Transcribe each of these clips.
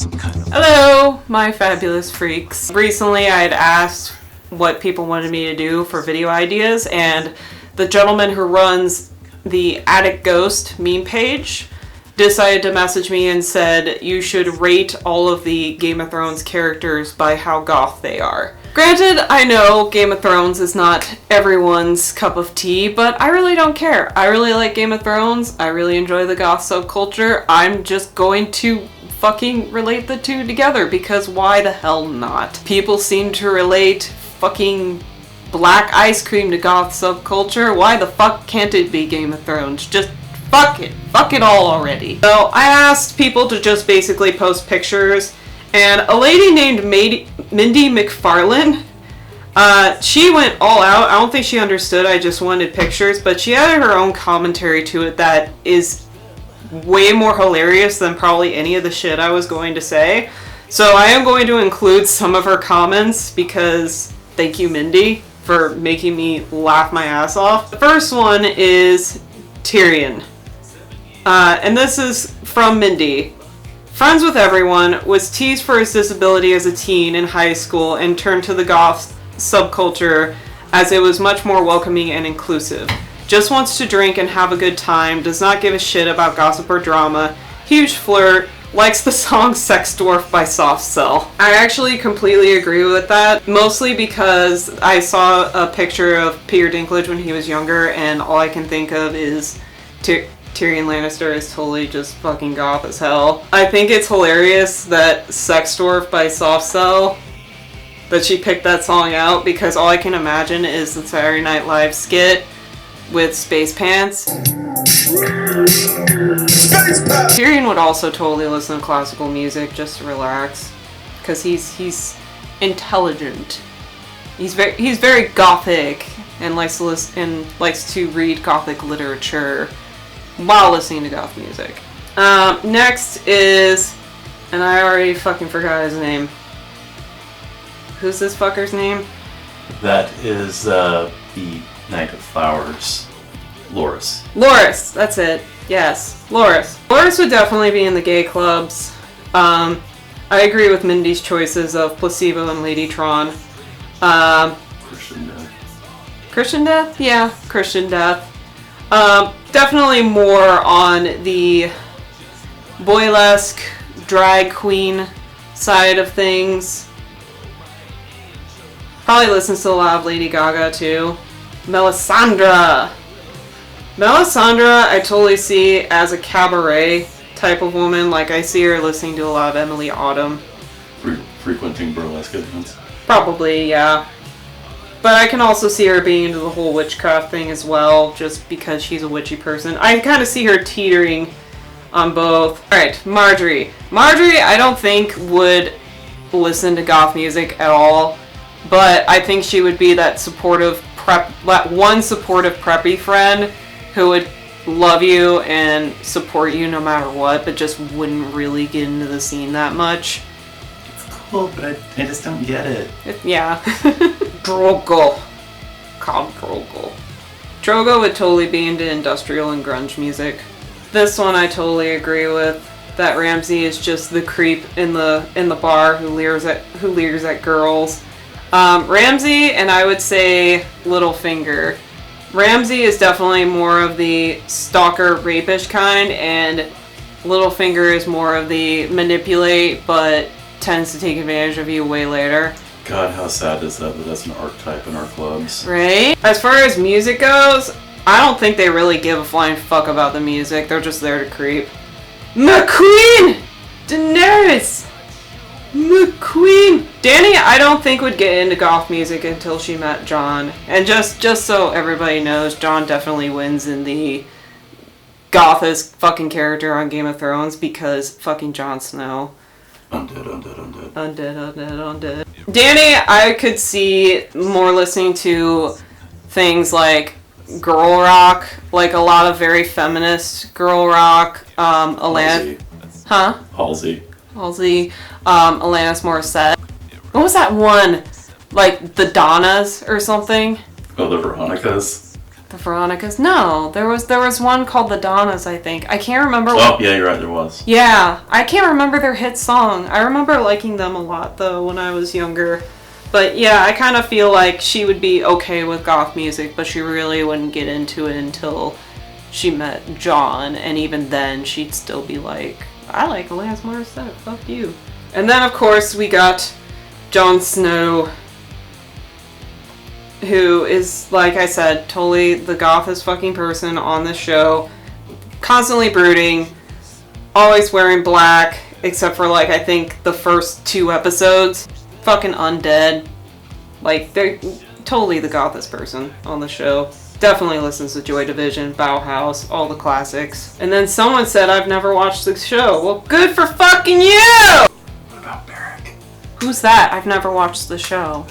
Hello, my fabulous freaks. Recently I had asked what people wanted me to do for video ideas, and the gentleman who runs the Attic Ghost meme page decided to message me and said you should rate all of the Game of Thrones characters by how goth they are. Granted, I know Game of Thrones is not everyone's cup of tea, but I really don't care. I really like Game of Thrones. I really enjoy the goth subculture. I'm just going to fucking relate the two together because why the hell not? People seem to relate fucking black ice cream to goth subculture. Why the fuck can't it be Game of Thrones? Just fuck it. Fuck it all already. So I asked people to just basically post pictures, and a lady named Mindy McFarlane, she went all out. I don't think she understood I just wanted pictures, but she added her own commentary to it that is way more hilarious than probably any of the shit I was going to say. So I am going to include some of her comments because thank you, Mindy, for making me laugh my ass off. The first one is Tyrion. And this is from Mindy. Friends with everyone, was teased for his disability as a teen in high school and turned to the goth subculture as it was much more welcoming and inclusive. Just wants to drink and have a good time, does not give a shit about gossip or drama, huge flirt, likes the song Sex Dwarf by Soft Cell. I actually completely agree with that, mostly because I saw a picture of Peter Dinklage when he was younger and all I can think of is Tyrion Lannister is totally just fucking goth as hell. I think it's hilarious that Sex Dwarf by Soft Cell, that she picked that song out because all I can imagine is the Saturday Night Live skit with Space Pants. Tyrion would also totally listen to classical music just to relax because he's intelligent. He's very gothic and likes to read gothic literature while listening to goth music. Next is, and I already fucking forgot his name. Who's this fucker's name? That is the Knight of Flowers, Loras. Loras, that's it. Yes, Loras. Loras would definitely be in the gay clubs. I agree with Mindy's choices of Placebo and Lady Tron. Christian Death. Christian Death? Yeah, Christian Death. Definitely more on the boylesque drag queen side of things. Probably listens to a lot of Lady Gaga too. Melisandre. Melisandre I totally see as a cabaret type of woman. Like I see her listening to a lot of Emily Autumn. Frequenting burlesque events. Probably, yeah. But I can also see her being into the whole witchcraft thing as well, just because she's a witchy person. I kind of see her teetering on both. Alright, Marjorie. Marjorie, I don't think would listen to goth music at all, but I think she would be that supportive preppy friend who would love you and support you no matter what, but just wouldn't really get into the scene that much. Cool, but I just don't get it. Yeah. Drogo. Called Drogo. Drogo would totally be into industrial and grunge music. This one I totally agree with. That Ramsay is just the creep in the bar who leers at girls. Ramsay and I would say Littlefinger. Ramsay is definitely more of the stalker rapish kind, and Littlefinger is more of the manipulate but tends to take advantage of you way later. God, how sad is that that's an archetype in our clubs. Right? As far as music goes, I don't think they really give a flying fuck about the music. They're just there to creep. McQueen! Daenerys! McQueen! Dany, I don't think would get into goth music until she met Jon. And just so everybody knows, Jon definitely wins in the gothest fucking character on Game of Thrones because fucking Jon Snow. Undead. Dany, I could see more listening to things like girl rock, like a lot of very feminist girl rock. Halsey. Huh? Halsey. Alanis Morissette. What was that one? Like the Donnas or something? Oh, the Veronicas. The Veronicas? No, there was one called the Donnas, I think. I can't remember. Oh, yeah, you're right, there was. Yeah, I can't remember their hit song. I remember liking them a lot, though, when I was younger. But yeah, I kind of feel like she would be okay with goth music, but she really wouldn't get into it until she met John, and even then, she'd still be like, I like Alanis Morissette, fuck you. And then, of course, we got Jon Snow, who is, like I said, totally the gothest fucking person on the show. Constantly brooding, always wearing black, except for, like, I think the first 2 episodes. Fucking undead. Like, they're totally the gothest person on the show. Definitely listens to Joy Division, Bauhaus, all the classics. And then someone said I've never watched the show. Well, good for fucking you! What about Barrack? Who's that? I've never watched the show.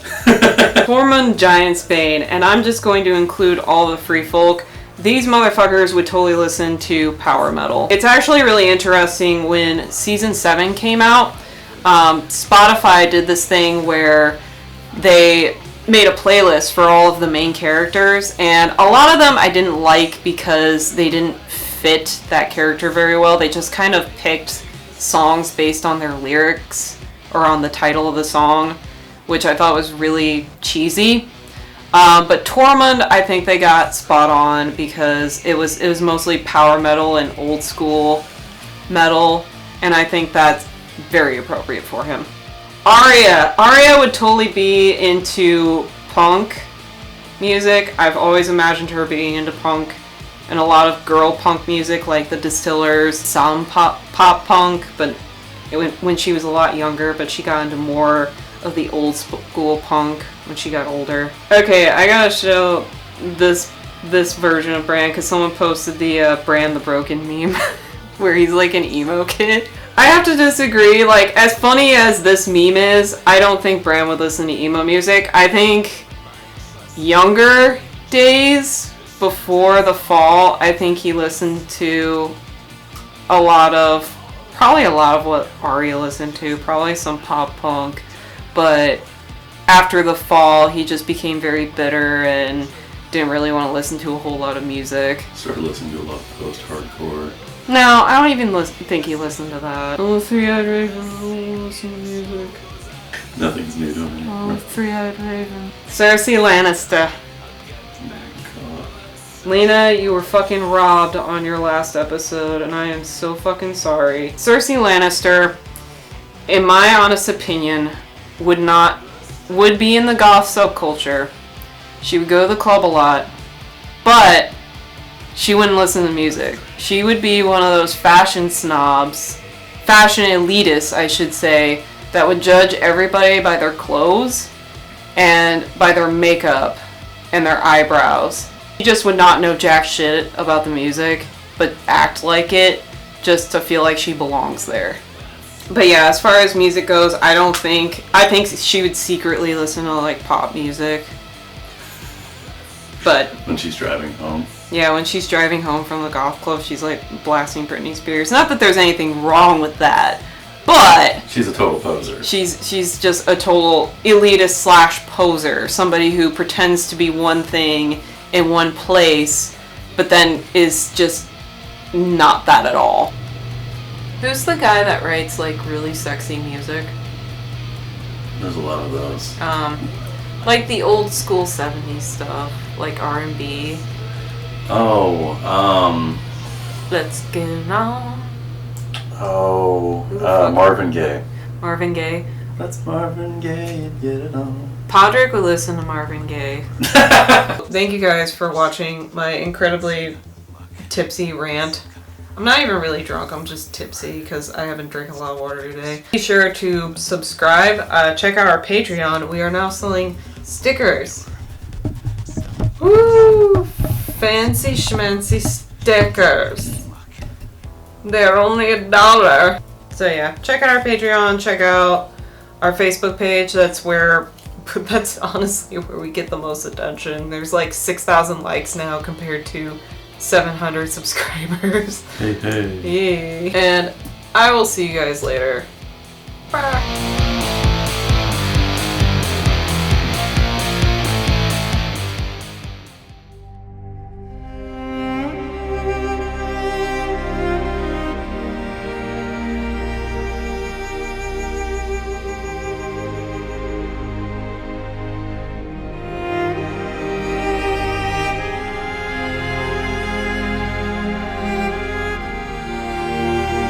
Tormund Giantsbane, and I'm just going to include all the free folk. These motherfuckers would totally listen to power metal. It's actually really interesting. When season 7 came out, Spotify did this thing where they made a playlist for all of the main characters, and a lot of them I didn't like because they didn't fit that character very well. They just kind of picked songs based on their lyrics or on the title of the song, which I thought was really cheesy. But Tormund, I think they got spot on because it was mostly power metal and old school metal, and I think that's very appropriate for him. Arya would totally be into punk music. I've always imagined her being into punk and a lot of girl punk music, like the Distillers, some pop punk, but when she was a lot younger, but she got into more of the old school punk when she got older. Okay, I gotta show this version of Bran because someone posted the Bran the Broken meme where he's like an emo kid. I have to disagree. Like, as funny as this meme is, I don't think Bran would listen to emo music. I think younger days before the fall, I think he listened to probably a lot of what Arya listened to, probably some pop punk, but after the fall, he just became very bitter and didn't really want to listen to a whole lot of music. Started listening to a lot of post-hardcore. No, I don't even think he listened to that. Oh, Three-Eyed Raven, I don't listen to music. Nothing's new to him. Oh, Three-Eyed Raven. Cersei Lannister. Lena, you were fucking robbed on your last episode, and I am so fucking sorry. Cersei Lannister, in my honest opinion, would be in the goth subculture. She would go to the club a lot, but she wouldn't listen to music. She would be one of those fashion snobs, fashion elitists, I should say, that would judge everybody by their clothes and by their makeup and their eyebrows. She just would not know jack shit about the music, but act like it just to feel like she belongs there. But yeah, as far as music goes, I think she would secretly listen to like pop music. But when she's driving home. Yeah, when she's driving home from the goth club, she's like blasting Britney Spears. Not that there's anything wrong with that, but she's a total poser. She's just a total elitist / poser. Somebody who pretends to be one thing in one place, but then is just not that at all. Who's the guy that writes like really sexy music? There's a lot of those. Like the old school 70s stuff, like R&B. Oh, Let's get on. Oh, Marvin Gaye. Marvin Gaye. That's Marvin Gaye, get it on. Podrick would listen to Marvin Gaye. Thank you guys for watching my incredibly tipsy rant. I'm not even really drunk, I'm just tipsy because I haven't drank a lot of water today. Be sure to subscribe, check out our Patreon. We are now selling stickers. Woo! Fancy schmancy stickers. They're only $1. So yeah, check out our Patreon, check out our Facebook page. That's honestly where we get the most attention. There's like 6,000 likes now compared to 700 subscribers. Hey. And I will see you guys later. Bye.